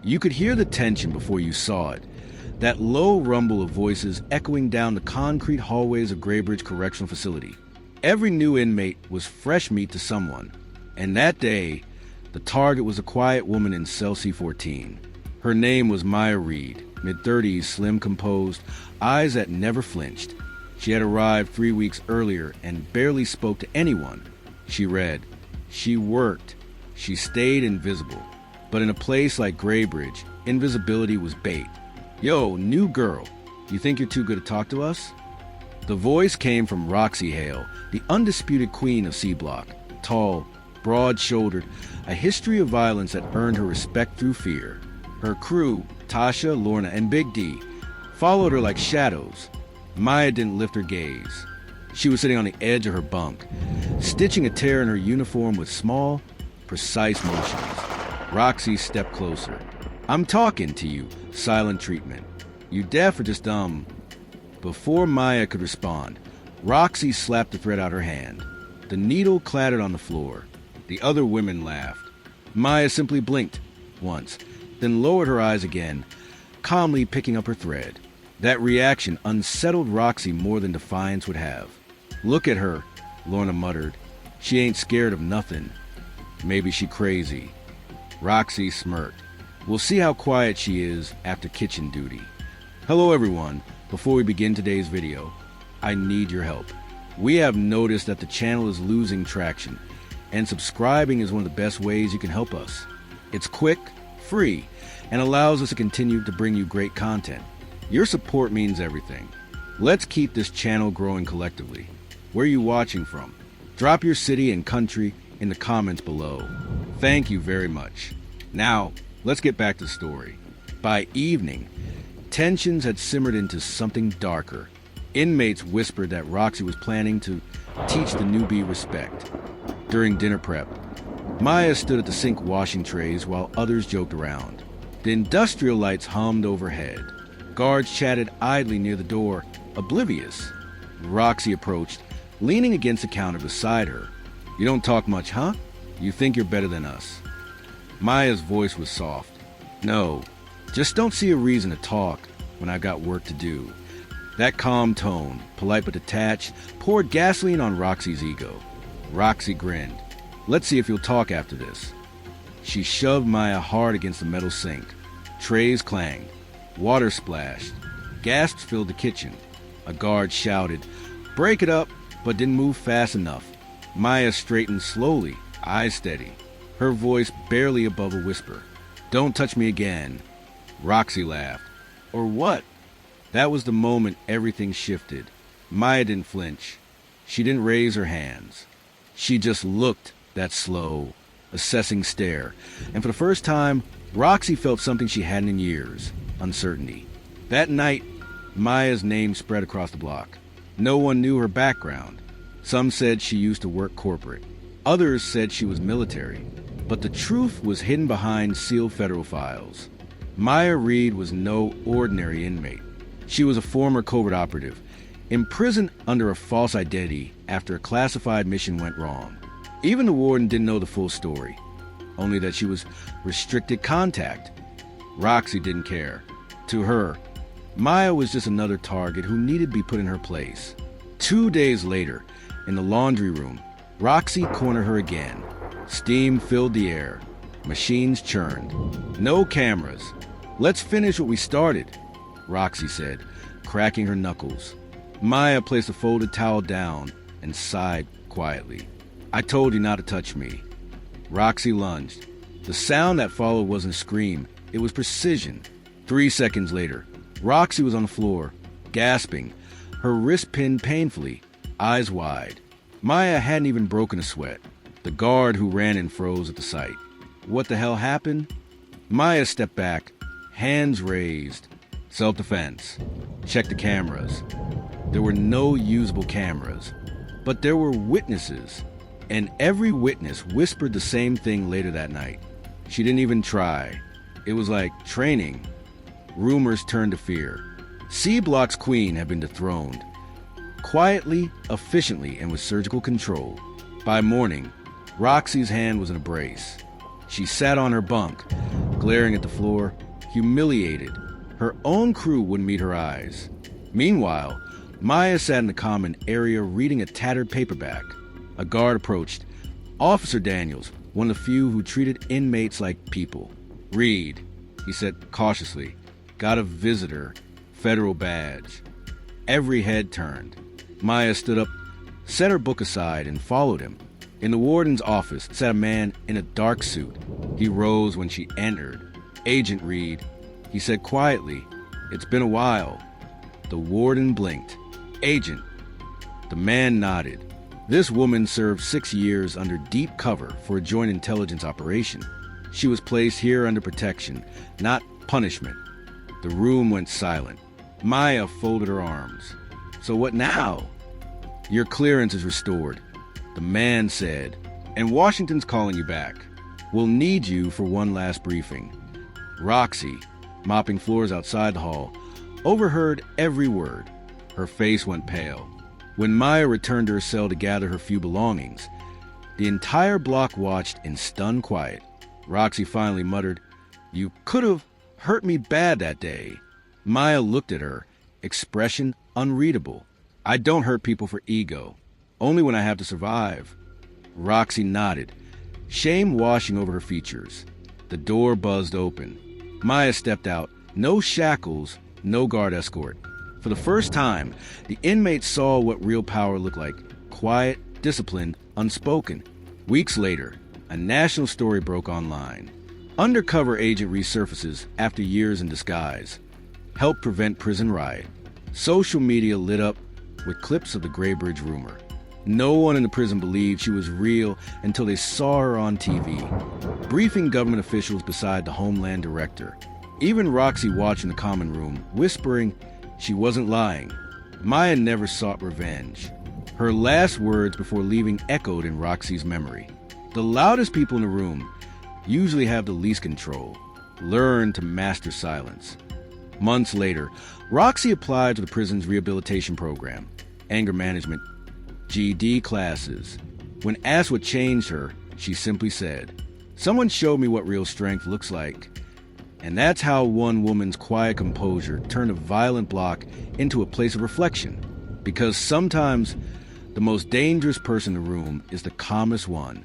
You could hear the tension before you saw it. That low rumble of voices echoing down the concrete hallways of Graybridge Correctional Facility. Every new inmate was fresh meat to someone. And that day, the target was a quiet woman in cell C-14. Her name was Maya Reed, mid-30s, slim, composed, eyes that never flinched. She had arrived 3 weeks earlier and barely spoke to anyone. She read. She worked. She stayed invisible. But in a place like Graybridge, invisibility was bait. Yo, new girl, you think you're too good to talk to us? The voice came from Roxy Hale, the undisputed queen of C-Block. Tall, broad-shouldered, a history of violence that earned her respect through fear. Her crew, Tasha, Lorna, and Big D, followed her like shadows. Maya didn't lift her gaze. She was sitting on the edge of her bunk, stitching a tear in her uniform with small, precise motions. Roxy stepped closer. I'm talking to you, silent treatment. You deaf or just dumb? Before Maya could respond, Roxy slapped the thread out her hand. The needle clattered on the floor. The other women laughed. Maya simply blinked once, then lowered her eyes again, calmly picking up her thread. That reaction unsettled Roxy more than defiance would have. Look at her, Lorna muttered. She ain't scared of nothing. Maybe she crazy. Roxy smirked. We'll see how quiet she is after kitchen duty. Hello everyone. Before we begin today's video, I need your help. We have noticed that the channel is losing traction, and subscribing is one of the best ways you can help us. It's quick, free, and allows us to continue to bring you great content. Your support means everything. Let's keep this channel growing collectively. Where are you watching from? Drop your city and country in the comments below. Thank you very much. Now, let's get back to the story. By evening, tensions had simmered into something darker. Inmates whispered that Roxy was planning to teach the newbie respect. During dinner prep, Maya stood at the sink washing trays while others joked around. The industrial lights hummed overhead. Guards chatted idly near the door, oblivious. Roxy approached, leaning against the counter beside her. You don't talk much, huh? You think you're better than us. Maya's voice was soft. No, just don't see a reason to talk when I got work to do. That calm tone, polite but detached, poured gasoline on Roxy's ego. Roxy grinned. Let's see if you'll talk after this. She shoved Maya hard against the metal sink. Trays clanged. Water splashed. Gasps filled the kitchen. A guard shouted, "Break it up," but didn't move fast enough. Maya straightened slowly, eyes steady, her voice barely above a whisper. "Don't touch me again." Roxy laughed. Or what? That was the moment everything shifted. Maya didn't flinch. She didn't raise her hands. She just looked that slow, assessing stare. And for the first time, Roxy felt something she hadn't in years. Uncertainty. That night, Maya's name spread across the block. No one knew her background. Some said she used to work corporate. Others said she was military. But the truth was hidden behind sealed federal files. Maya Reed was no ordinary inmate. She was a former covert operative, imprisoned under a false identity after a classified mission went wrong. Even the warden didn't know the full story, only that she was restricted contact. Roxy didn't care. To her, Maya was just another target who needed to be put in her place. 2 days later, in the laundry room, Roxy cornered her again. Steam filled the air. Machines churned. No cameras. "Let's finish what we started," Roxy said, cracking her knuckles. Maya placed a folded towel down and sighed quietly. "I told you not to touch me." Roxy lunged. The sound that followed wasn't a scream. It was precision. 3 seconds later, Roxy was on the floor, gasping, her wrist pinned painfully, eyes wide. Maya hadn't even broken a sweat. The guard who ran in froze at the sight. What the hell happened? Maya stepped back, hands raised. Self-defense. Check the cameras. There were no usable cameras, but there were witnesses, and every witness whispered the same thing later that night. She didn't even try. It was like training. Rumors turned to fear. C-Block's queen had been dethroned. Quietly, efficiently, and with surgical control. By morning, Roxy's hand was in a brace. She sat on her bunk, glaring at the floor, humiliated. Her own crew wouldn't meet her eyes. Meanwhile, Maya sat in the common area reading a tattered paperback. A guard approached. Officer Daniels, one of the few who treated inmates like people. "Read," he said cautiously. "Got a visitor. Federal badge." Every head turned. Maya stood up, set her book aside, and followed him. In the warden's office sat a man in a dark suit. He rose when she entered. "Agent Reed," he said quietly. "It's been a while." The warden blinked. "Agent." The man nodded. This woman served 6 years under deep cover for a joint intelligence operation. She was placed here under protection, not punishment. The room went silent. Maya folded her arms. "So what now?" "Your clearance is restored," the man said, "and Washington's calling you back. We'll need you for one last briefing." Roxy, mopping floors outside the hall, overheard every word. Her face went pale. When Maya returned to her cell to gather her few belongings, the entire block watched in stunned quiet. Roxy finally muttered, "You could have hurt me bad that day." Maya looked at her, expression unreadable. "I don't hurt people for ego, only when I have to survive." Roxy nodded, shame washing over her features. The door buzzed open. Maya stepped out. No shackles, no guard escort. For the first time, the inmates saw what real power looked like. Quiet, disciplined, unspoken. Weeks later, a national story broke online. Undercover agent resurfaces after years in disguise. Helped prevent prison riot. Social media lit up with clips of the Graybridge rumor. No one in the prison believed she was real until they saw her on TV, briefing government officials beside the Homeland Director. Even Roxy watched in the common room, whispering she wasn't lying. Maya never sought revenge. Her last words before leaving echoed in Roxy's memory. The loudest people in the room usually have the least control. Learn to master silence. Months later, Roxy applied to the prison's rehabilitation program, anger management, GED classes. When asked what changed her, she simply said, "Someone showed me what real strength looks like." And that's how one woman's quiet composure turned a violent block into a place of reflection. Because sometimes the most dangerous person in the room is the calmest one.